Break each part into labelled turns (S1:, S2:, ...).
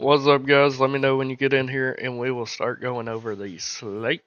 S1: What's up, guys? Let me know when you get in here and we will start going over the slate.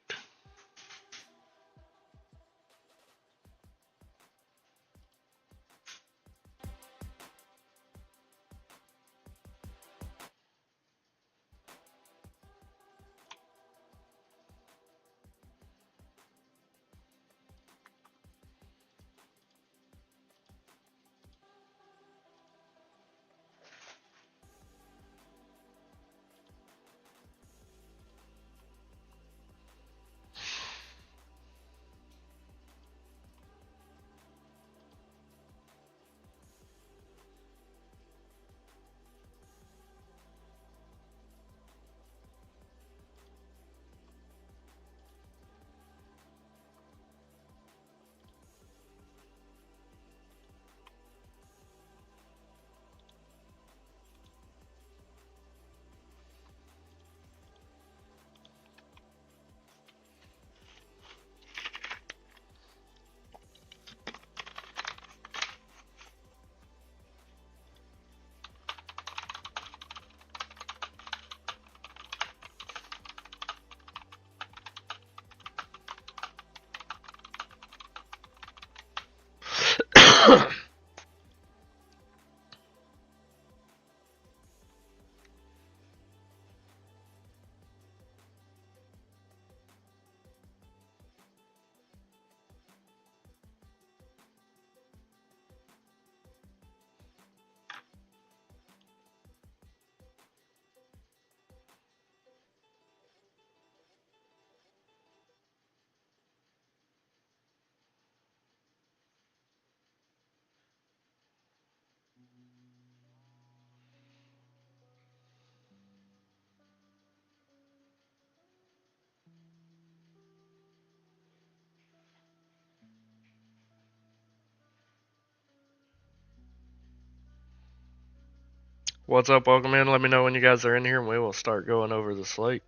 S1: What's up? Welcome in. Let me know when you guys are in here and we will start going over the slate.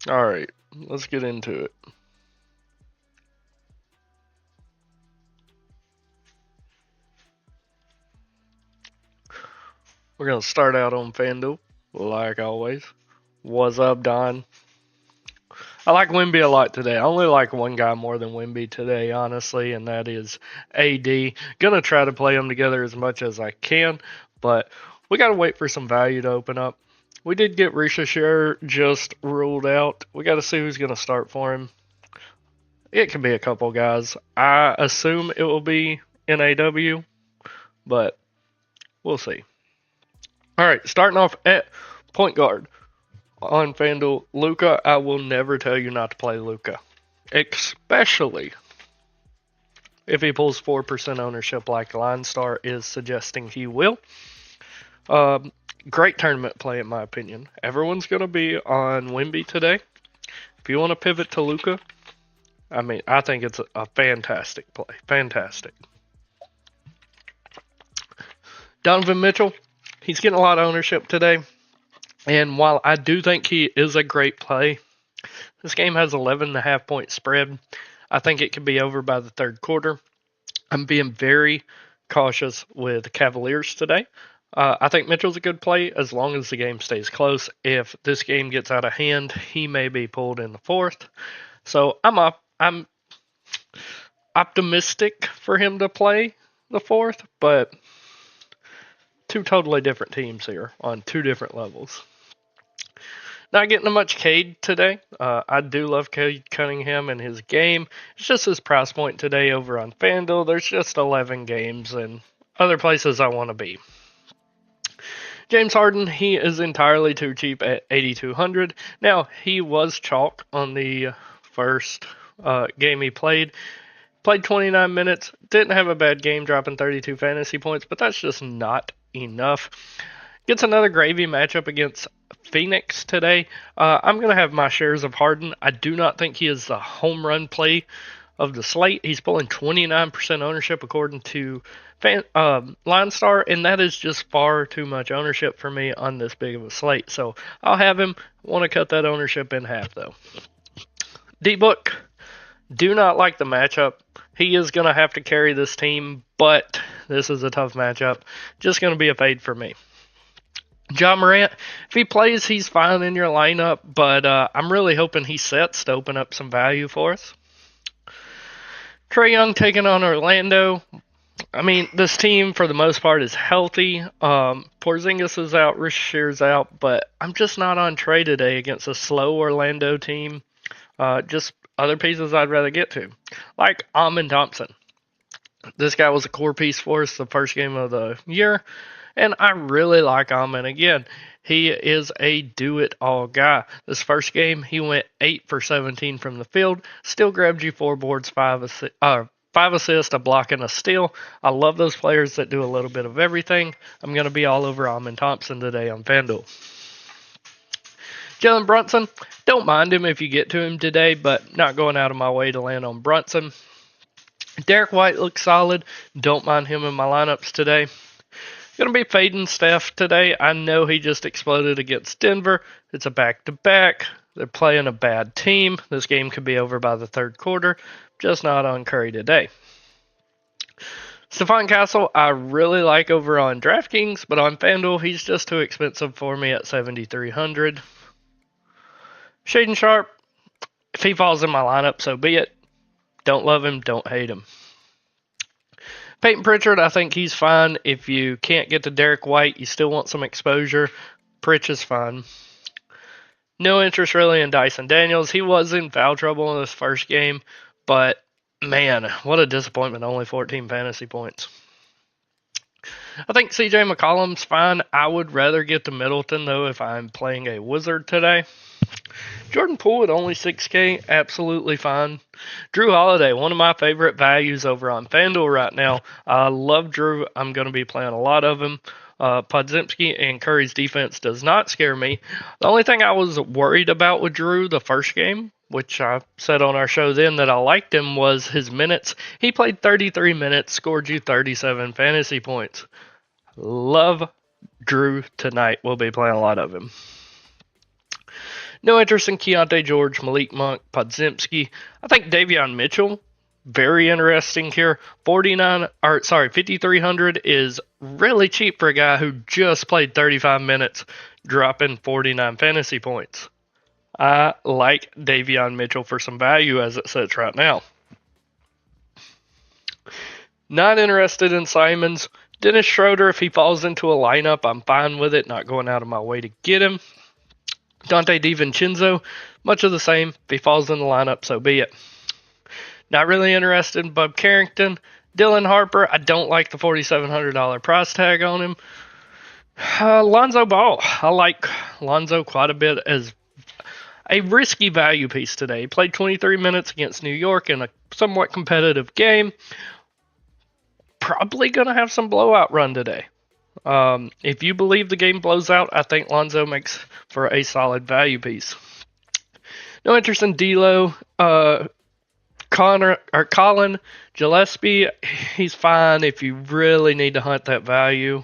S1: Alright, let's get into it. We're going to start out on FanDuel, like always. What's up, Don? I like Wimby a lot today. I only like one guy more than Wimby today, honestly, and that is AD. Gonna try to play them together as much as I can, but we gotta wait for some value to open up. We did get Ricochet just ruled out. We gotta see who's gonna start for him. It can be a couple guys. I assume it will be NAW, but we'll see. Alright, starting off at point guard on FanDuel, Luka. I will never tell you not to play Luka, especially if he pulls 4% ownership like Line Star is suggesting he will. Great tournament play, in my opinion. Everyone's going to be on Wimby today. If you want to pivot to Luka, I think it's a fantastic play. Fantastic. Donovan Mitchell, he's getting a lot of ownership today. And while I do think he is a great play, this game has 11.5 point spread. I think it could be over by the third quarter. I'm being very cautious with the Cavaliers today. I think Mitchell's a good play as long as the game stays close. If this game gets out of hand, he may be pulled in the fourth. So I'm optimistic for him to play the fourth, but two totally different teams here on two different levels. Not getting much Cade today. I do love Cade Cunningham and his game. It's just his price point today over on FanDuel. There's just 11 games and other places I want to be. James Harden, he is entirely too cheap at 8,200. Now, he was chalk on the first game he played. Played 29 minutes, didn't have a bad game, dropping 32 fantasy points, but that's just not enough. Gets another gravy matchup against Phoenix today. I'm going to have my shares of Harden. I do not think he is the home run play of the slate. He's pulling 29% ownership according to Line Star, and that is just far too much ownership for me on this big of a slate. So I'll have him. Want to cut that ownership in half, though. D-Book, do not like the matchup. He is going to have to carry this team, but this is a tough matchup. Just going to be a fade for me. John Morant, if he plays, he's fine in your lineup, but I'm really hoping he sets to open up some value for us. Trae Young taking on Orlando. I mean, this team, for the most part, is healthy. Porzingis is out, Rich Shear's out, but I'm just not on Trae today against a slow Orlando team. Just other pieces I'd rather get to, like Amen Thompson. This guy was a core piece for us the first game of the year, and I really like Amen. Again, he is a do-it-all guy. This first game, he went 8 for 17 from the field, still grabbed you 4 boards, 5 assists, a block, and a steal. I love those players that do a little bit of everything. I'm going to be all over Amen Thompson today on FanDuel. Jalen Brunson, don't mind him if you get to him today, but not going out of my way to land on Brunson. Derek White looks solid. Don't mind him in my lineups today. Going to be fading Steph today. I know he just exploded against Denver. It's a back-to-back. They're playing a bad team. This game could be over by the third quarter. Just not on Curry today. Stephon Castle, I really like over on DraftKings, but on FanDuel, he's just too expensive for me at 7,300. Shaden Sharp, if he falls in my lineup, so be it. Don't love him, don't hate him. Peyton Pritchard, I think he's fine. If you can't get to Derek White, you still want some exposure, Pritch is fine. No interest really in Dyson Daniels. He was in foul trouble in this first game, but man, what a disappointment. Only 14 fantasy points. I think CJ McCollum's fine. I would rather get to Middleton, though, if I'm playing a Wizard today. Jordan Poole at only 6K, absolutely fine. Drew Holiday, one of my favorite values over on FanDuel right now. I love Drew. I'm going to be playing a lot of him. Podzimski and Curry's defense does not scare me. The only thing I was worried about with Drew the first game, which I said on our show then that I liked him, was his minutes. He played 33 minutes, scored you 37 fantasy points. Love Drew tonight. We'll be playing a lot of him. No interest in Keontae George, Malik Monk, Podzimski. I think Davion Mitchell, very interesting here. 5,300 is really cheap for a guy who just played 35 minutes, dropping 49 fantasy points. I like Davion Mitchell for some value as it sits right now. Not interested in Simons. Dennis Schroeder, if he falls into a lineup, I'm fine with it. Not going out of my way to get him. Dante DiVincenzo, much of the same. If he falls in the lineup, so be it. Not really interested in Bub Carrington. Dylan Harper, I don't like the $4,700 price tag on him. Lonzo Ball, I like Lonzo quite a bit as a risky value piece today. He played 23 minutes against New York in a somewhat competitive game. Probably going to have some blowout run today. If you believe the game blows out, I think Lonzo makes for a solid value piece. No interest in D'Lo. Colin Gillespie, he's fine if you really need to hunt that value.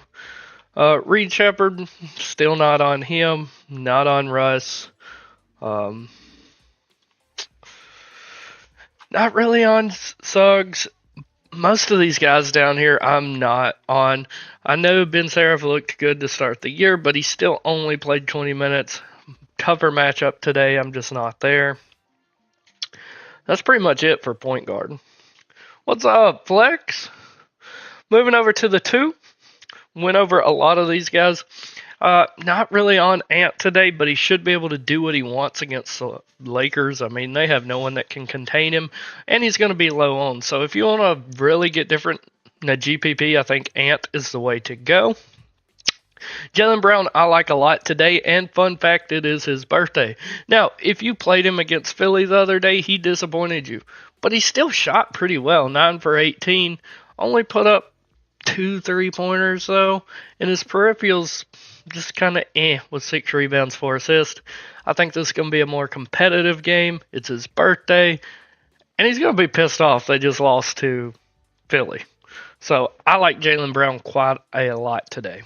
S1: Reed Shepard, still not on him. Not on Russ. Not really on Suggs. Most of these guys down here I'm not on. I know Ben Seraph looked good to start the year, but he still only played 20 minutes. Tougher matchup today. I'm just not there. That's pretty much it for point guard. What's up, Flex? Moving over to the 2. Went over a lot of these guys. Not really on Ant today, but he should be able to do what he wants against the Lakers. I mean, they have no one that can contain him, and he's going to be low on. So if you want to really get different in a GPP, I think Ant is the way to go. Jaylen Brown, I like a lot today, and fun fact, it is his birthday. Now, if you played him against Philly the other day, he disappointed you, but he still shot pretty well, 9 for 18, only put up 2 3-pointers though, and his peripherals just kind of with 6 rebounds, 4 assists. I think this is going to be a more competitive game. It's his birthday, and he's going to be pissed off they just lost to Philly. So I like Jaylen Brown quite a lot today.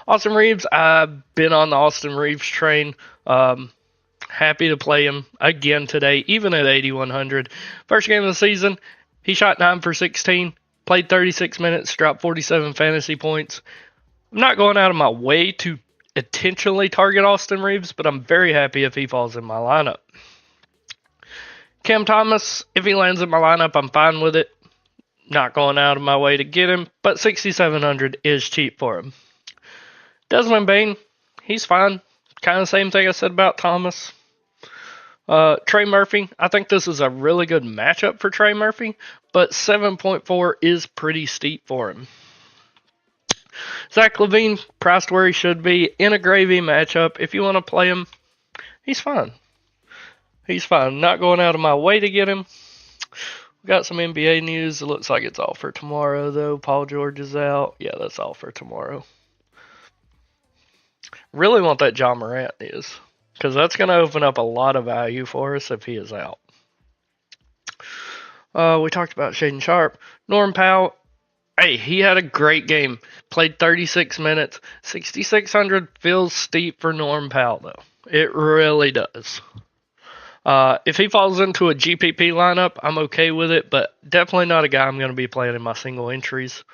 S1: Austin Reeves, I've been on the Austin Reeves train. Happy to play him again today, even at 8,100. First game of the season, he shot 9 for 16, played 36 minutes, dropped 47 fantasy points. I'm not going out of my way to intentionally target Austin Reeves, but I'm very happy if he falls in my lineup. Cam Thomas, if he lands in my lineup, I'm fine with it. Not going out of my way to get him, but 6,700 is cheap for him. Desmond Bane, he's fine. Kind of same thing I said about Thomas. Trey Murphy, I think this is a really good matchup for Trey Murphy, but 7.4 is pretty steep for him. Zach LaVine, priced where he should be, in a gravy matchup. If you want to play him, he's fine. He's fine. Not going out of my way to get him. We got some NBA news. It looks like it's all for tomorrow, though. Paul George is out. Yeah, that's all for tomorrow. Really want that John Morant news, because that's going to open up a lot of value for us if he is out. We talked about Shaedon Sharpe. Norm Powell, hey, he had a great game. Played 36 minutes. 6,600 feels steep for Norm Powell, though. It really does. If he falls into a GPP lineup, I'm okay with it, but definitely not a guy I'm going to be playing in my single entries.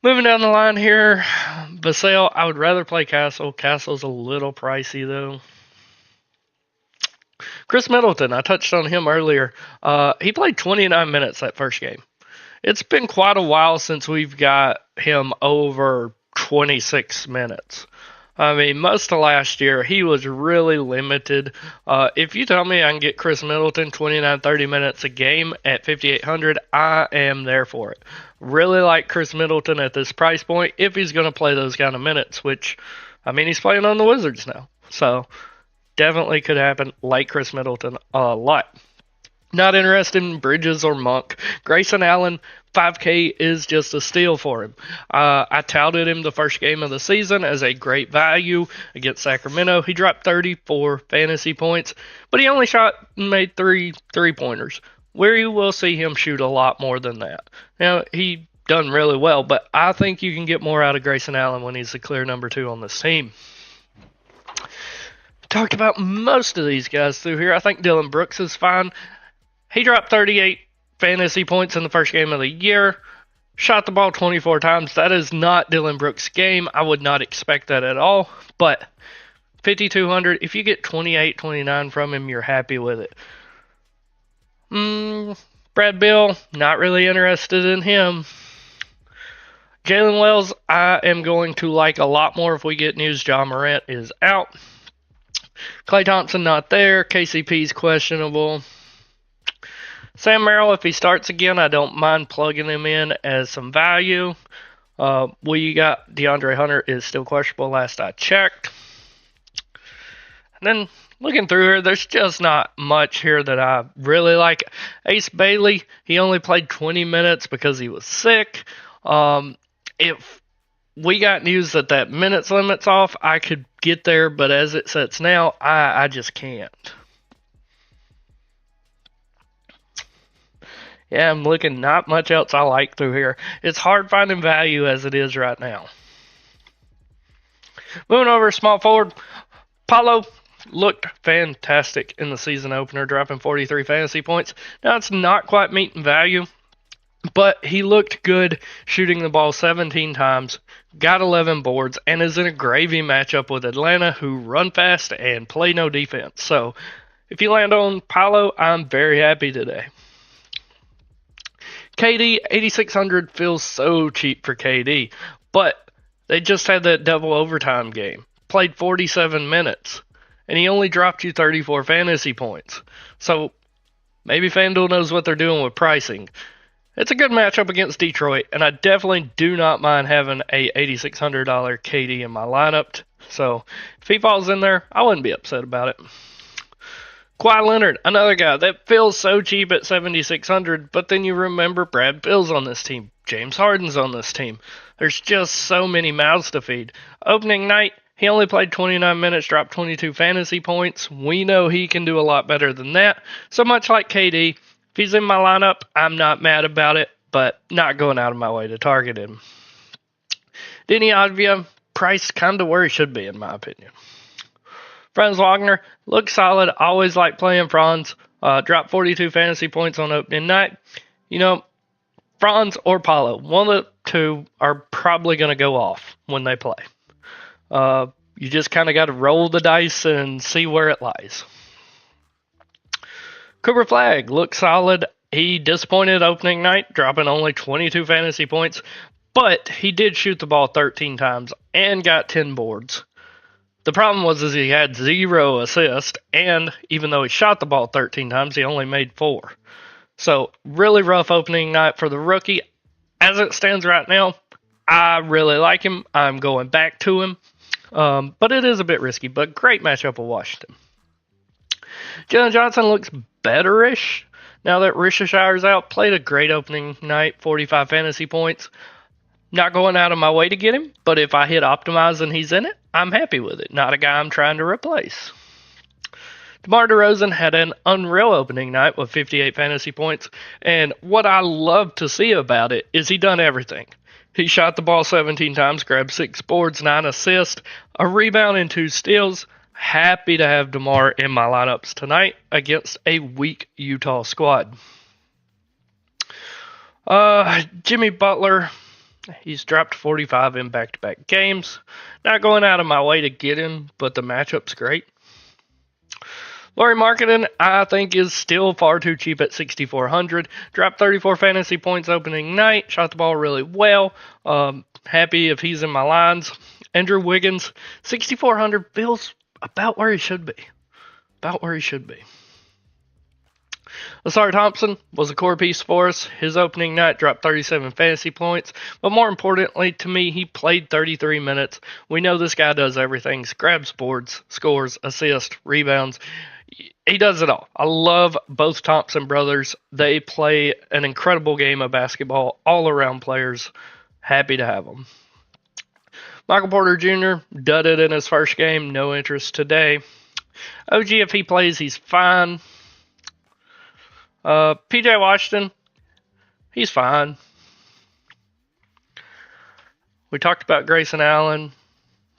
S1: Moving down the line here, Vassell, I would rather play Castle. Castle's a little pricey, though. Chris Middleton, I touched on him earlier. He played 29 minutes that first game. It's been quite a while since we've got him over 26 minutes. I mean, most of last year, he was really limited. If you tell me I can get Chris Middleton 29, 30 minutes a game at 5,800, I am there for it. Really like Chris Middleton at this price point if he's going to play those kind of minutes, which, I mean, he's playing on the Wizards now. So, definitely could happen. Like Chris Middleton a lot. Not interested in Bridges or Monk. Grayson Allen, 5K is just a steal for him. I touted him the first game of the season as a great value against Sacramento. He dropped 34 fantasy points, but he only made 3 3-pointers. Where you will see him shoot a lot more than that. Now, he done really well, but I think you can get more out of Grayson Allen when he's the clear number 2 on this team. Talked about most of these guys through here. I think Dylan Brooks is fine. He dropped 38 fantasy points in the first game of the year. Shot the ball 24 times. That is not Dylan Brooks' game. I would not expect that at all. But 5,200, if you get 28, 29 from him, you're happy with it. Brad Beal, not really interested in him. Jalen Wells, I am going to like a lot more if we get news John Morant is out. Klay Thompson not there. KCP's questionable. Sam Merrill, if he starts again, I don't mind plugging him in as some value. We got DeAndre Hunter is still questionable last I checked. And then looking through here, there's just not much here that I really like. Ace Bailey, he only played 20 minutes because he was sick. If we got news that minutes limit's off, I could get there, but as it sits now, I just can't. Yeah, I'm looking, not much else I like through here. It's hard finding value as it is right now. Moving over small forward, Paulo, looked fantastic in the season opener, dropping 43 fantasy points. Now, it's not quite meeting value, but he looked good shooting the ball 17 times, got 11 boards, and is in a gravy matchup with Atlanta, who run fast and play no defense. So, if you land on Paolo, I'm very happy today. KD, 8,600 feels so cheap for KD, but they just had that double overtime game. Played 47 minutes, and he only dropped you 34 fantasy points. So maybe FanDuel knows what they're doing with pricing. It's a good matchup against Detroit, and I definitely do not mind having a $8,600 KD in my lineup. So if he falls in there, I wouldn't be upset about it. Kawhi Leonard, another guy that feels so cheap at 7,600, but then you remember Brad Bill's on this team. James Harden's on this team. There's just so many mouths to feed. Opening night, he only played 29 minutes, dropped 22 fantasy points. We know he can do a lot better than that. So much like KD, if he's in my lineup, I'm not mad about it, but not going out of my way to target him. Denny Avdija, priced kind of where he should be, in my opinion. Franz Wagner, looks solid. Always like playing Franz. Dropped 42 fantasy points on opening night. You know, Franz or Paolo, one of the two are probably going to go off when they play. You just kind of got to roll the dice and see where it lies. Cooper Flagg looks solid. He disappointed opening night, dropping only 22 fantasy points, but he did shoot the ball 13 times and got 10 boards. The problem was he had 0 assists, and even though he shot the ball 13 times, he only made 4. So, really rough opening night for the rookie. As it stands right now, I really like him. I'm going back to him. But it is a bit risky, but great matchup with Washington. Jalen Johnson looks betterish now that Rishishire's out. Played a great opening night, 45 fantasy points. Not going out of my way to get him, but if I hit optimize and he's in it, I'm happy with it. Not a guy I'm trying to replace. DeMar DeRozan had an unreal opening night with 58 fantasy points, and what I love to see about it is he done everything. He shot the ball 17 times, grabbed 6 boards, 9 assists, a rebound, and 2 steals. Happy to have DeMar in my lineups tonight against a weak Utah squad. Jimmy Butler, he's dropped 45 in back-to-back games. Not going out of my way to get him, but the matchup's great. Lauri Markkanen, I think, is still far too cheap at 6,400. Dropped 34 fantasy points opening night. Shot the ball really well. Happy if he's in my lines. Andrew Wiggins, 6,400 feels about where he should be. About where he should be. Lasar Thompson was a core piece for us. His opening night dropped 37 fantasy points, but more importantly to me, he played 33 minutes. We know this guy does everything. Grabs boards, scores, assists, rebounds. He does it all. I love both Thompson brothers. They play an incredible game of basketball, all-around players. Happy to have them. Michael Porter Jr. dudded in his first game. No interest today. OG, if he plays, he's fine. PJ Washington, he's fine. We talked about Grayson Allen.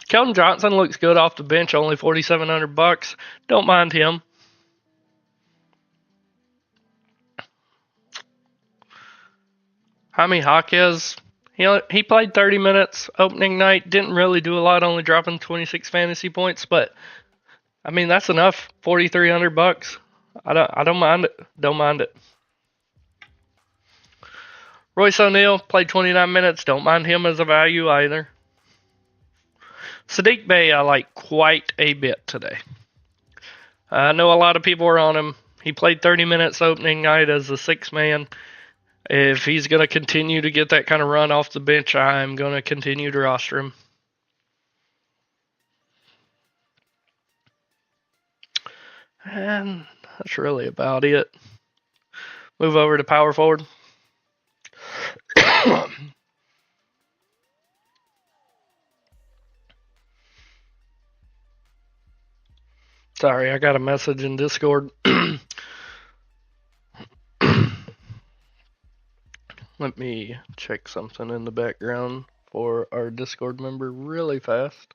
S1: Keldon Johnson looks good off the bench, only $4,700. Don't mind him. Jaime Jaquez, he played 30 minutes opening night. Didn't really do a lot, only dropping 26 fantasy points. But I mean, that's enough. $4,300. I don't mind it. Don't mind it. Royce O'Neal played 29 minutes. Don't mind him as a value either. Sadiq Bey I like quite a bit today. I know a lot of people are on him. He played 30 minutes opening night as a 6-man. If he's going to continue to get that kind of run off the bench, I'm going to continue to roster him. And that's really about it. Move over to power forward. Sorry, I got a message in Discord. Let me check something in the background for our Discord member really fast.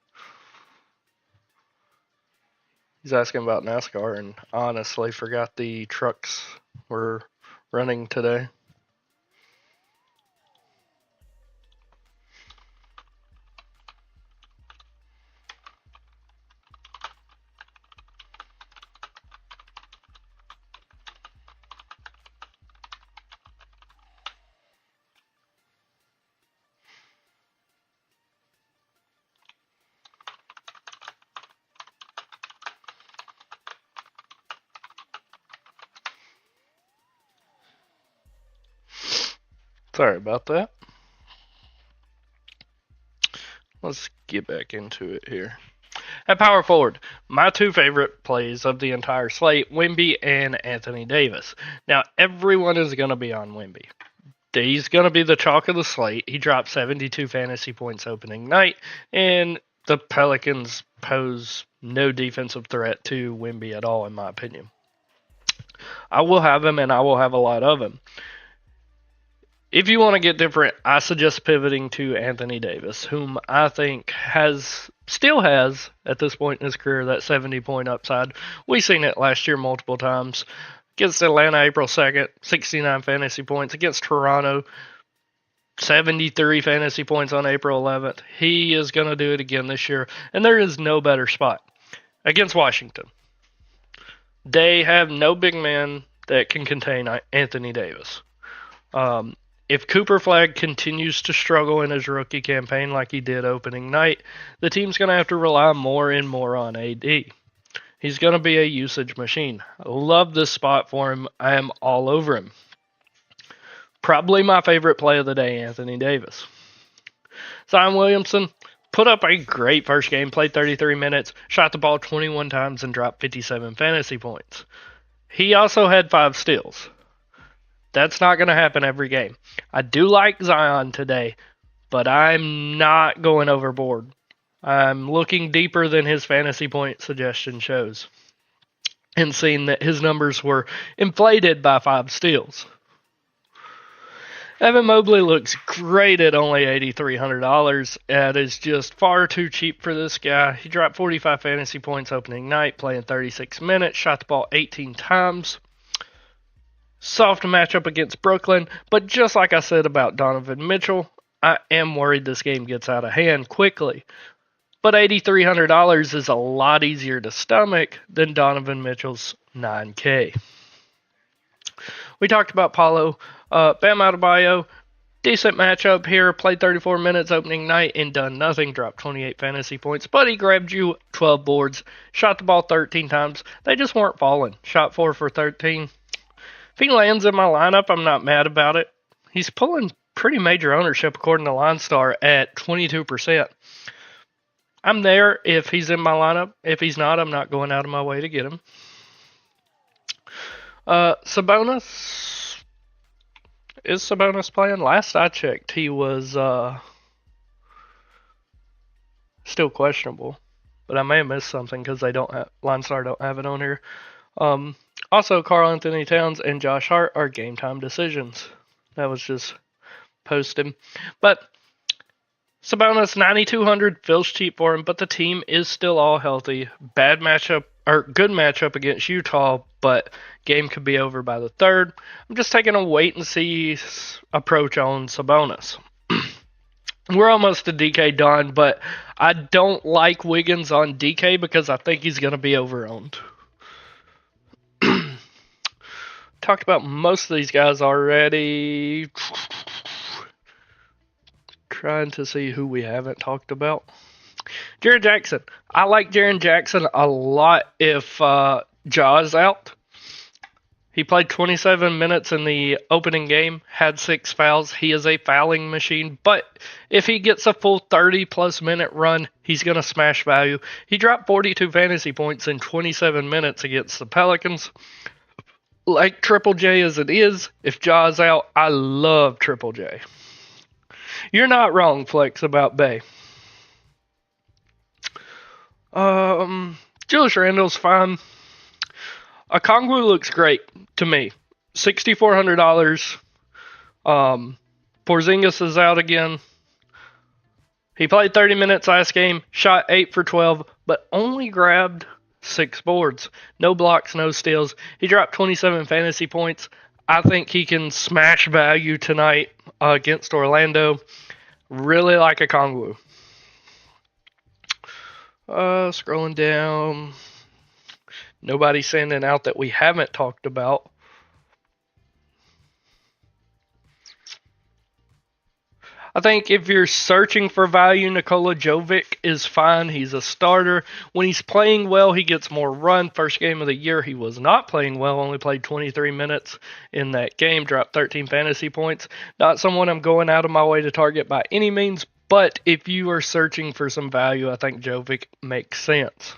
S1: He's asking about NASCAR, and honestly forgot the trucks were running today. Sorry about that. Let's get back into it here. At power forward, my two favorite plays of the entire slate, Wemby and Anthony Davis. Now, everyone is going to be on Wemby. He's going to be the chalk of the slate. He dropped 72 fantasy points opening night, and the Pelicans pose no defensive threat to Wemby at all, in my opinion. I will have him, and I will have a lot of him. If you want to get different, I suggest pivoting to Anthony Davis, whom I think still has, at this point in his career, that 70-point upside. We've seen it last year multiple times. Against Atlanta, April 2nd, 69 fantasy points. Against Toronto, 73 fantasy points on April 11th. He is going to do it again this year, and there is no better spot. Against Washington, they have no big man that can contain Anthony Davis. If Cooper Flagg continues to struggle in his rookie campaign like he did opening night, the team's going to have to rely more and more on AD. He's going to be a usage machine. I love this spot for him. I am all over him. Probably my favorite play of the day, Anthony Davis. Zion Williamson put up a great first game, played 33 minutes, shot the ball 21 times, and dropped 57 fantasy points. He also had 5 steals. That's not going to happen every game. I do like Zion today, but I'm not going overboard. I'm looking deeper than his fantasy point suggestion shows and seeing that his numbers were inflated by 5 steals. Evan Mobley looks great at only $8,300. That is just far too cheap for this guy. He dropped 45 fantasy points opening night, playing 36 minutes, shot the ball 18 times. Soft matchup against Brooklyn, but just like I said about Donovan Mitchell, I am worried this game gets out of hand quickly. But $8,300 is a lot easier to stomach than Donovan Mitchell's $9K. We talked about Paulo. Bam Adebayo, decent matchup here. Played 34 minutes opening night and done nothing. Dropped 28 fantasy points, but he grabbed you 12 boards. Shot the ball 13 times. They just weren't falling. Shot 4 for 13. If he lands in my lineup, I'm not mad about it. He's pulling pretty major ownership according to LineStar at 22%. I'm there if he's in my lineup. If he's not, I'm not going out of my way to get him. Sabonis. Is Sabonis playing? Last I checked, he was still questionable. But I may have missed something because LineStar don't have it on here. Also, Karl Anthony Towns and Josh Hart are game time decisions. That was just posted. But Sabonis, 9,200 feels cheap for him, but the team is still all healthy. Good matchup against Utah, but game could be over by the 3rd. I'm just taking a wait and see approach on Sabonis. We're almost to DK done, but I don't like Wiggins on DK because I think he's going to be overowned. Talked about most of these guys already. Trying to see who we haven't talked about. Jaren Jackson. I like Jaren Jackson a lot if Ja is out. He played 27 minutes in the opening game, had 6 fouls. He is a fouling machine, but if he gets a full 30-plus minute run, he's going to smash value. He dropped 42 fantasy points in 27 minutes against the Pelicans. Like Triple J as it is, if Ja is out, I love Triple J. You're not wrong, Flex, about Bay. Julius Randle's fine. Okongwu looks great to me. $6,400. Porzingis is out again. He played 30 minutes last game, shot 8 for 12, but only grabbed 6 boards, no blocks, no steals. He dropped 27 fantasy points. I think he can smash value tonight against Orlando. Really like a Kongwu. Scrolling down. Nobody standing out that we haven't talked about. I think if you're searching for value, Nikola Jovic is fine. He's a starter. When he's playing well, he gets more run. First game of the year, he was not playing well. Only played 23 minutes in that game. Dropped 13 fantasy points. Not someone I'm going out of my way to target by any means. But if you are searching for some value, I think Jovic makes sense.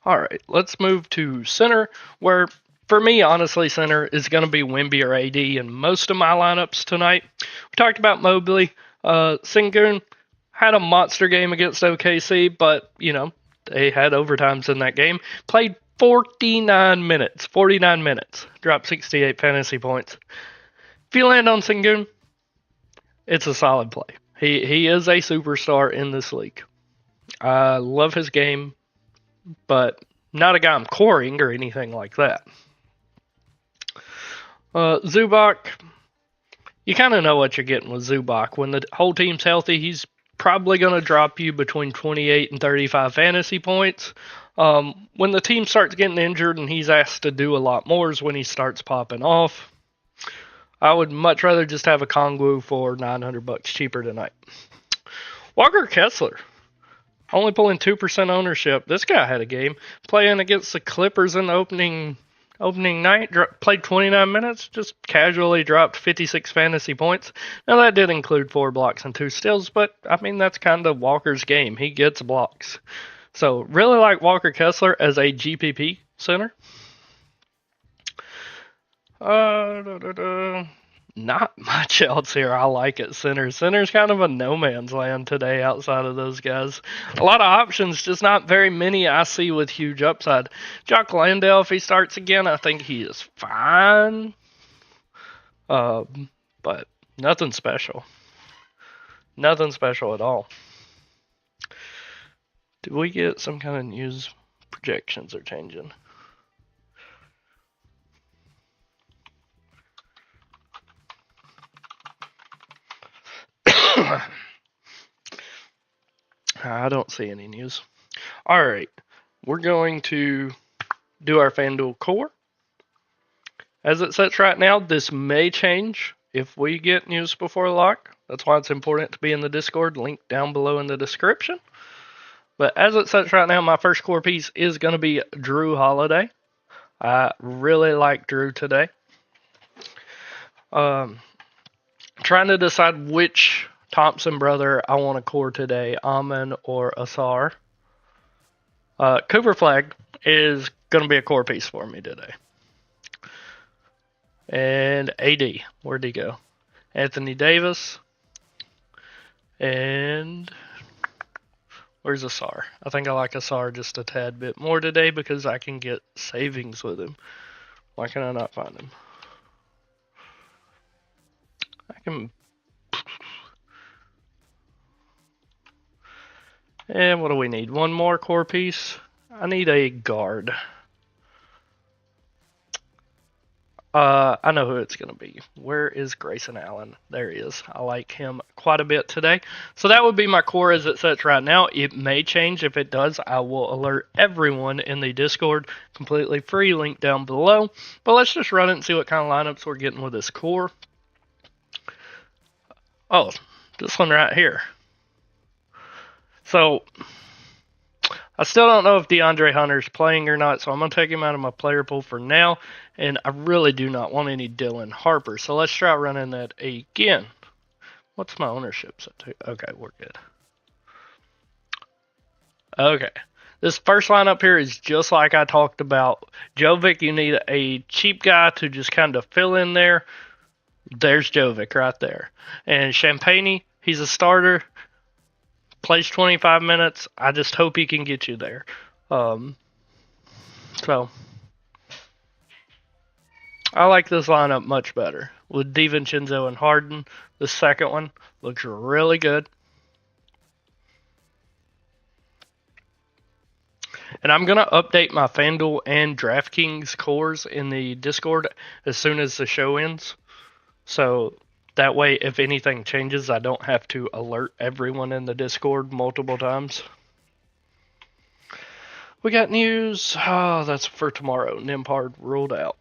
S1: All right, let's move to center, where for me, honestly, center is going to be Wemby or AD in most of my lineups tonight. We talked about Mobley. Sengun had a monster game against OKC, but, they had overtimes in that game. Played 49 minutes. Dropped 68 fantasy points. If you land on Sengun, it's a solid play. He is a superstar in this league. I love his game, but not a guy I'm coring or anything like that. Zubac, you kind of know what you're getting with Zubac. When the whole team's healthy, he's probably going to drop you between 28 and 35 fantasy points. When the team starts getting injured and he's asked to do a lot more is when he starts popping off. I would much rather just have a Kongwu for $900 cheaper tonight. Walker Kessler, only pulling 2% ownership. This guy had a game playing against the Clippers in the opening night. Played 29 minutes, just casually dropped 56 fantasy points. Now that did include 4 blocks and 2 steals, but I mean that's kind of Walker's game. He gets blocks. So really like Walker Kessler as a GPP center. Not much else here I like at center. Center's kind of a no man's land today outside of those guys. A lot of options, just not very many I see with huge upside. Jock Landale, if he starts again, I think he is fine. But nothing special. Nothing special at all. Did we get some kind of news? Projections are changing. I don't see any news. Alright, we're going to do our FanDuel core. As it sits right now, this may change if we get news before lock. That's why it's important to be in the Discord, link down below in the description. But as it sits right now, my first core piece is going to be Drew Holiday. I really like Drew today. Trying to decide which Thompson brother I want to core today, Amon or Asar. Cooper Flag is going to be a core piece for me today. And AD, where'd he go? Anthony Davis. And where's Asar? I think I like Asar just a tad bit more today because I can get savings with him. Why can I not find him? I can... And what do we need? One more core piece? I need a guard. I know who it's going to be. Where is Grayson Allen? There he is. I like him quite a bit today. So that would be my core as it sits right now. It may change. If it does, I will alert everyone in the Discord. Completely free, link down below. But let's just run it and see what kind of lineups we're getting with this core. Oh, this one right here. So, I still don't know if DeAndre Hunter's playing or not, so I'm going to take him out of my player pool for now, and I really do not want any Dylan Harper, so let's try running that again. What's my ownership set to? Okay, we're good. Okay, this first lineup here is just like I talked about. Jovic, you need a cheap guy to just kind of fill in there. There's Jovic right there. And Champagne, he's a starter. Plays 25 minutes. I just hope he can get you there. So, I like this lineup much better. With DiVincenzo and Harden, the second one looks really good. And I'm going to update my FanDuel and DraftKings cores in the Discord as soon as the show ends. So that way, if anything changes, I don't have to alert everyone in the Discord multiple times. We got news. Oh, that's for tomorrow. Nimpard ruled out.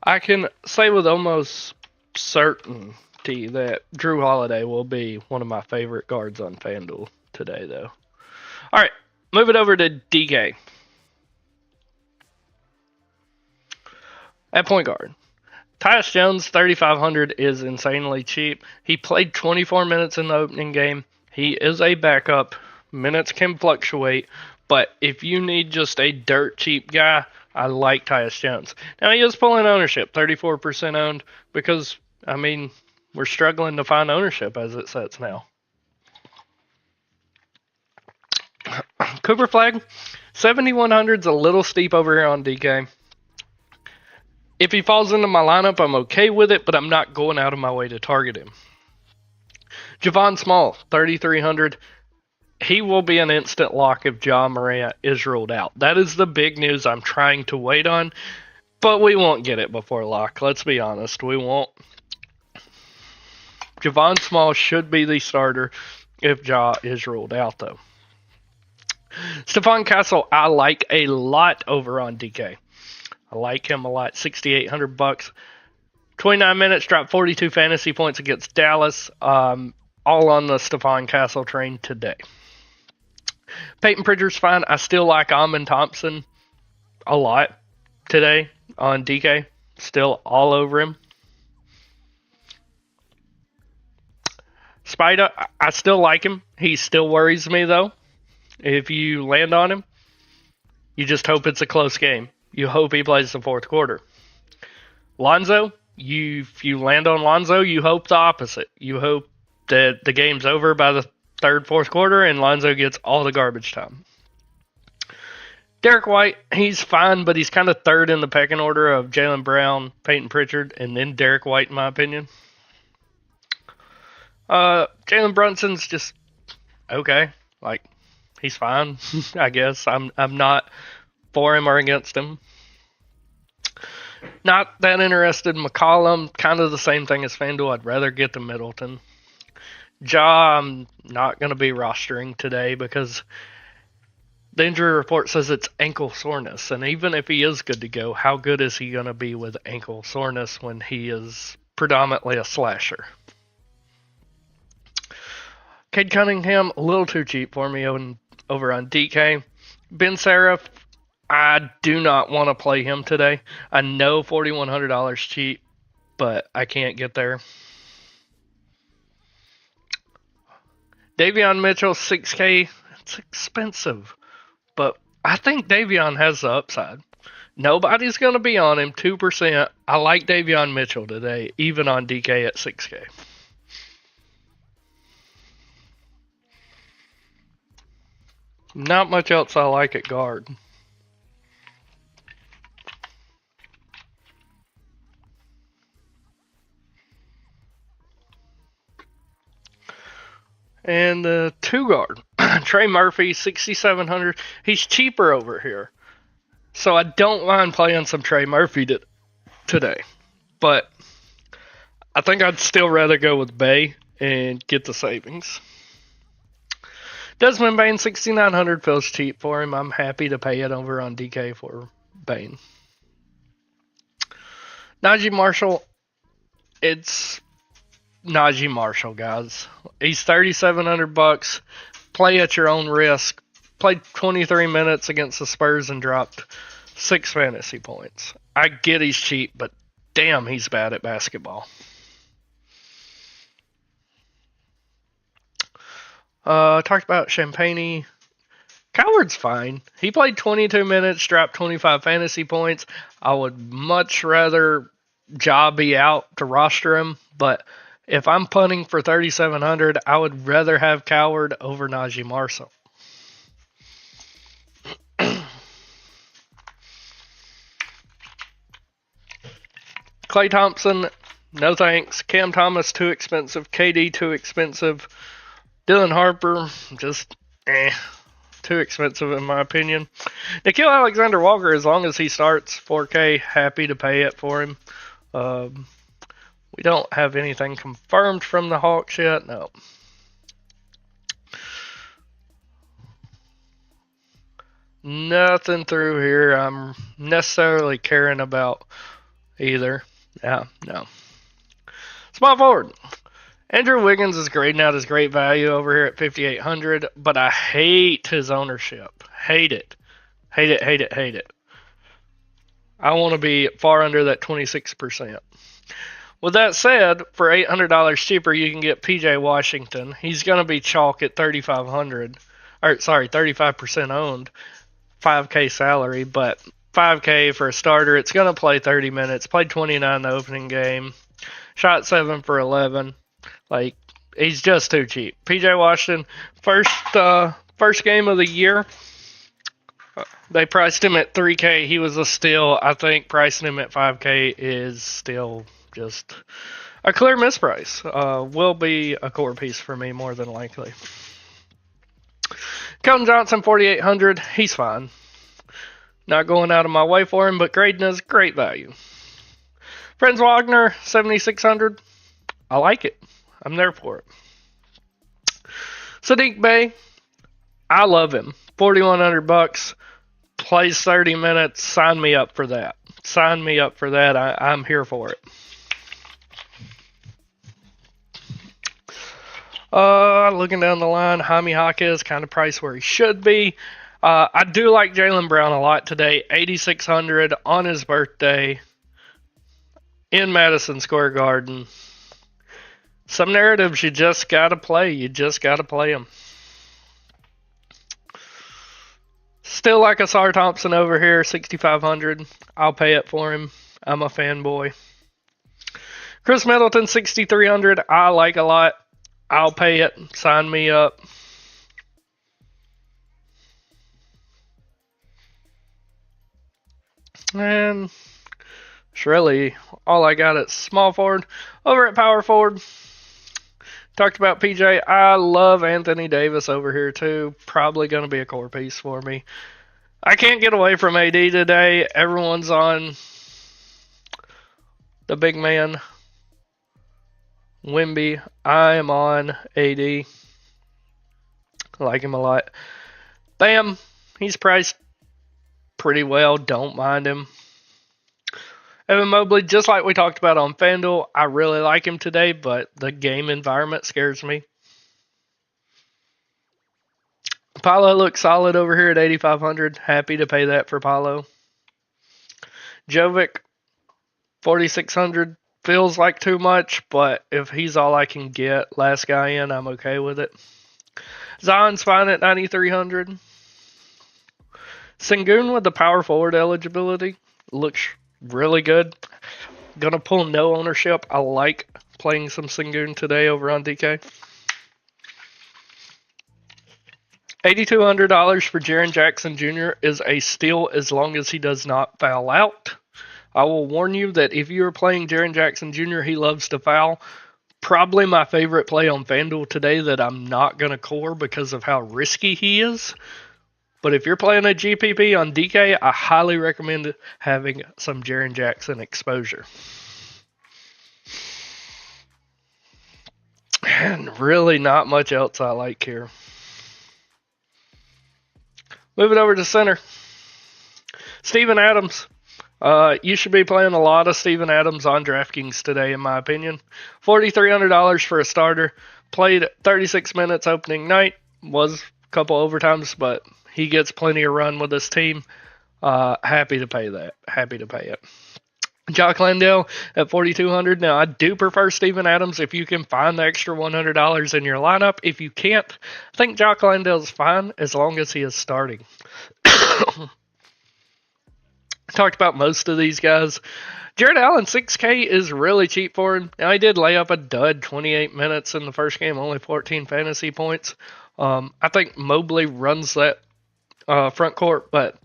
S1: I can say with almost certainty that Drew Holiday will be one of my favorite guards on FanDuel today, though. All right, move it over to DK. At point guard, Tyus Jones, 3,500 is insanely cheap. He played 24 minutes in the opening game. He is a backup. Minutes can fluctuate, but if you need just a dirt cheap guy, I like Tyus Jones. Now, he is pulling ownership, 34% owned, because, I mean, we're struggling to find ownership as it sets now. Cooper Flag, 7,100 is a little steep over here on DK. If he falls into my lineup, I'm okay with it, but I'm not going out of my way to target him. Javon Small, 3,300. He will be an instant lock if Ja Morant is ruled out. That is the big news I'm trying to wait on, but we won't get it before lock. Let's be honest, we won't. Javon Small should be the starter if Ja is ruled out, though. Stephon Castle, I like a lot over on DK. I like him a lot. $6,800. 29 minutes, dropped 42 fantasy points against Dallas. All on the Stephon Castle train today. Peyton Pritchard's fine. I still like Amon Thompson a lot today on DK. Still all over him. Spider, I still like him. He still worries me, though. If you land on him, you just hope it's a close game. You hope he plays the fourth quarter. Lonzo, if you land on Lonzo, you hope the opposite. You hope that the game's over by the third, fourth quarter, and Lonzo gets all the garbage time. Derek White, he's fine, but he's kind of third in the pecking order of Jaylen Brown, Peyton Pritchard, and then Derek White, in my opinion. Jalen Brunson's just okay. Like, he's fine, I guess. I'm not for him or against him. Not that interested in McCollum. Kind of the same thing as FanDuel. I'd rather get to Middleton. Ja, I'm not going to be rostering today because the injury report says it's ankle soreness. And even if he is good to go, how good is he going to be with ankle soreness when he is predominantly a slasher? Cade Cunningham, a little too cheap for me over on DK. Ben Seraph, I do not want to play him today. I know $4,100 cheap, but I can't get there. Davion Mitchell, 6K. It's expensive, but I think Davion has the upside. Nobody's going to be on him, 2%. I like Davion Mitchell today, even on DK at 6K. Not much else I like at guard. And the 2 guard, Trey Murphy, 6,700. He's cheaper over here. So I don't mind playing some Trey Murphy today. But I think I'd still rather go with Bay and get the savings. Desmond Bane, 6,900 feels cheap for him. I'm happy to pay it over on DK for Bane. Najee Marshall, it's Najee Marshall, guys. He's $3,700. Play at your own risk. Played 23 minutes against the Spurs and dropped 6 fantasy points. I get he's cheap, but damn, he's bad at basketball. Talked about Champagne. Coward's fine. He played 22 minutes, dropped 25 fantasy points. I would much rather Ja be out to roster him, but if I'm punting for 3,700, I would rather have Coward over Najee Marshall. Klay Thompson, no thanks. Cam Thomas, too expensive. KD, too expensive. Dylan Harper, just Too expensive in my opinion. Nikhil Alexander Walker, as long as he starts 4K, happy to pay it for him. We don't have anything confirmed from the Hawks yet. No. Nothing through here I'm necessarily caring about either. Yeah, no. Small forward. Andrew Wiggins is grading out his great value over here at 5,800, but I hate his ownership. Hate it. Hate it, hate it, hate it. I want to be far under that 26%. With that said, for $800 cheaper, you can get PJ Washington. He's going to be chalk at 3,500. Or, sorry, 35% owned. 5K salary, but 5K for a starter. It's going to play 30 minutes. Played 29 the opening game. Shot 7 for 11. Like, he's just too cheap. PJ Washington, first game of the year, they priced him at 3K. He was a steal. I think pricing him at 5K is still just a clear misprice. Will be a core piece for me more than likely. Kelton Johnson, 4,800. He's fine. Not going out of my way for him, but grading is great value. Franz Wagner, 7,600. I like it. I'm there for it. Sadiq Bey, I love him. 4,100 bucks. Plays 30 minutes. Sign me up for that. Sign me up for that. I'm here for it. Looking down the line, Jaime Jaquez kind of priced where he should be. I do like Jaylen Brown a lot today. 8,600 on his birthday in Madison Square Garden. Some narratives you just got to play. You just got to play them. Still like Asar Thompson over here, 6,500. I'll pay it for him. I'm a fanboy. Chris Middleton, 6,300. I like a lot. I'll pay it. Sign me up. And it's really all I got at small forward. Over at power forward, talked about PJ. I love Anthony Davis over here too. Probably going to be a core piece for me. I can't get away from AD today. Everyone's on the big man, Wemby. I am on AD. I like him a lot. Bam. He's priced pretty well. Don't mind him. Evan Mobley, just like we talked about on FanDuel, I really like him today, but the game environment scares me. Paolo looks solid over here at 8,500. Happy to pay that for Paolo. Jovic, 4,600. Feels like too much, but if he's all I can get, last guy in, I'm okay with it. Zion's fine at 9,300. Sengun with the power forward eligibility looks really good. Gonna pull no ownership. I like playing some Sengun today over on DK. $8,200 for Jaren Jackson Jr. is a steal as long as he does not foul out. I will warn you that if you are playing Jaren Jackson Jr., he loves to foul. Probably my favorite play on FanDuel today that I'm not going to core because of how risky he is. But if you're playing a GPP on DK, I highly recommend having some Jaren Jackson exposure. And really not much else I like here. Moving over to center. Steven Adams. You should be playing a lot of Steven Adams on DraftKings today, in my opinion. $4,300 for a starter. Played 36 minutes opening night. Was a couple overtimes, but he gets plenty of run with this team. Happy to pay that. Happy to pay it. Jock Landale at $4,200. Now, I do prefer Steven Adams if you can find the extra $100 in your lineup. If you can't, I think Jock Landale's fine as long as he is starting. Talked about most of these guys. Jared Allen, 6K is really cheap for him. Now, he did lay up a dud 28 minutes in the first game, only 14 fantasy points. I think Mobley runs that front court, but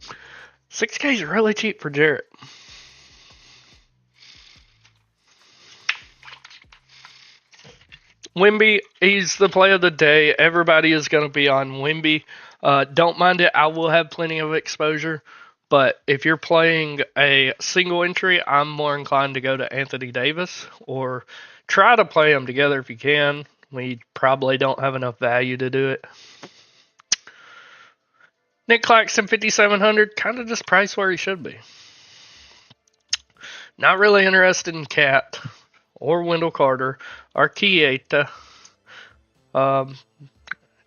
S1: 6K is really cheap for Jared. Wimby, he's the play of the day. Everybody is going to be on Wimby. Don't mind it. I will have plenty of exposure. But if you're playing a single entry, I'm more inclined to go to Anthony Davis or try to play them together if you can. We probably don't have enough value to do it. Nick Claxton, 5,700, kind of just priced where he should be. Not really interested in Cat or Wendell Carter or Kieta.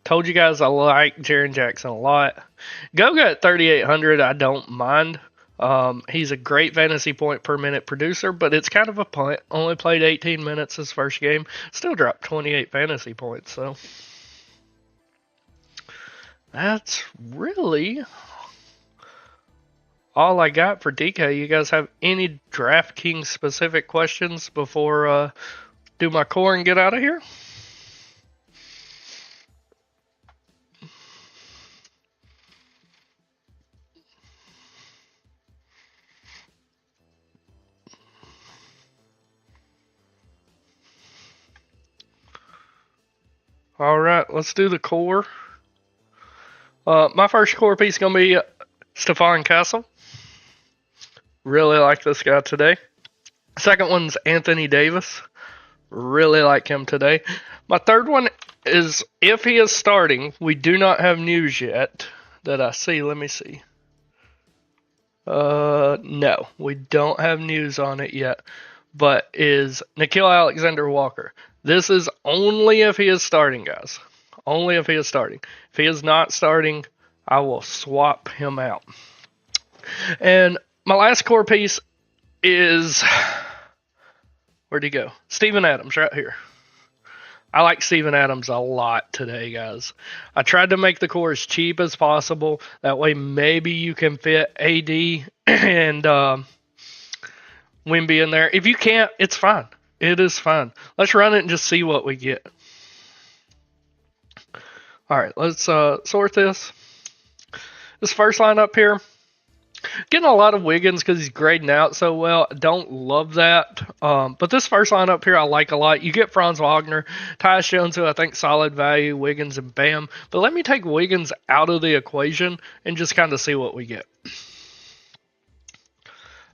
S1: Told you guys I like Jaren Jackson a lot. Goga at 3,800, I don't mind. He's a great fantasy point per minute producer, but it's kind of a punt. Only played 18 minutes his first game. Still dropped 28 fantasy points, so that's really all I got for DK. You guys have any DraftKings specific questions before do my core and get out of here? All right, let's do the core. My first core piece is going to be Stephon Castle. Really like this guy today. Second one's Anthony Davis. Really like him today. My third one is if he is starting. We do not have news yet that I see. Let me see. No, we don't have news on it yet. But is Nickeil Alexander-Walker. This is only if he is starting, guys. Only if he is starting. If he is not starting, I will swap him out. And my last core piece is, where'd he go? Steven Adams, right here. I like Steven Adams a lot today, guys. I tried to make the core as cheap as possible. That way maybe you can fit AD and Wimby in there. If you can't, it's fine. It is fine. Let's run it and just see what we get. All right, let's sort this. This first lineup here, getting a lot of Wiggins because he's grading out so well. Don't love that. But this first lineup here I like a lot. You get Franz Wagner, Tyus Jones, who I think solid value, Wiggins, and Bam. But let me take Wiggins out of the equation and just kind of see what we get.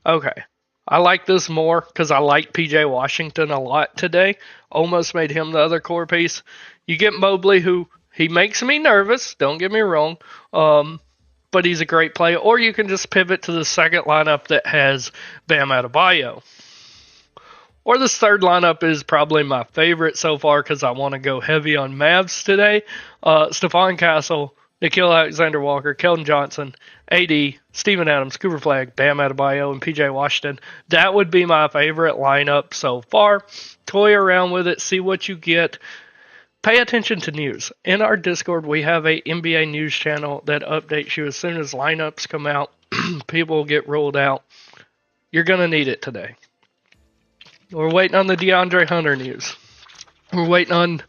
S1: Okay. I like this more because I like PJ Washington a lot today. Almost made him the other core piece. You get Mobley, who he makes me nervous. Don't get me wrong. But he's a great player. Or you can just pivot to the second lineup that has Bam Adebayo. Or this third lineup is probably my favorite so far because I want to go heavy on Mavs today. Stephon Castle, Nickeil Alexander-Walker, Keldon Johnson, AD, Steven Adams, Cooper Flagg, Bam Adebayo, and PJ Washington. That would be my favorite lineup so far. Toy around with it, see what you get. Pay attention to news. In our Discord, we have a NBA news channel that updates you as soon as lineups come out. People get rolled out. You're going to need it today. We're waiting on the DeAndre Hunter news. We're waiting on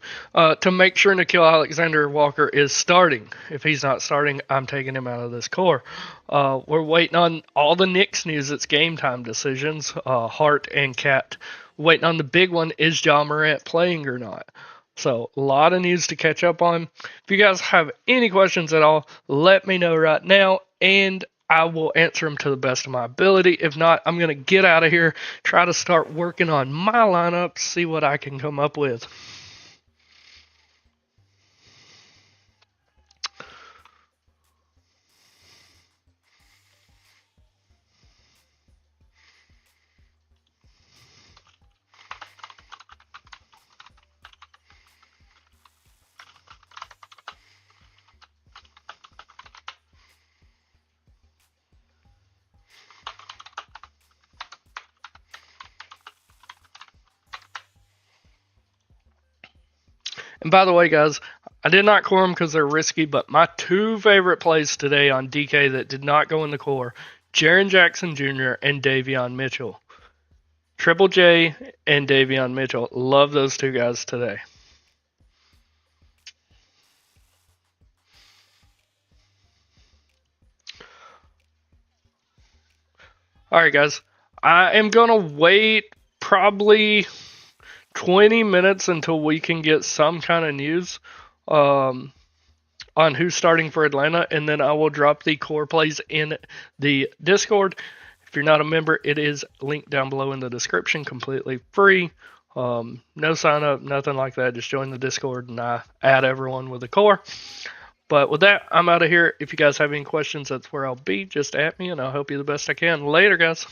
S1: to make sure Nickeil Alexander-Walker is starting. If he's not starting, I'm taking him out of this core. We're waiting on all the Knicks news. It's game time decisions. Hart and Cat. Waiting on the big one. Is Ja Morant playing or not? So a lot of news to catch up on. If you guys have any questions at all, let me know right now, and I will answer them to the best of my ability. If not, I'm going to get out of here, try to start working on my lineup, see what I can come up with. And by the way, guys, I did not core them because they're risky, but my two favorite plays today on DK that did not go in the core, Jaren Jackson Jr. and Davion Mitchell. Triple J and Davion Mitchell. Love those two guys today. Alright, guys. I am going to wait probably 20 minutes until we can get some kind of news on who's starting for Atlanta, and then I will drop the core plays in the Discord. If you're not a member, it is linked down below in the description, completely free. No sign up, nothing like that. Just join the Discord and I add everyone with a core. But with that, I'm out of here. If you guys have any questions, that's where I'll be. Just at me and I'll help you the best I can. Later, guys.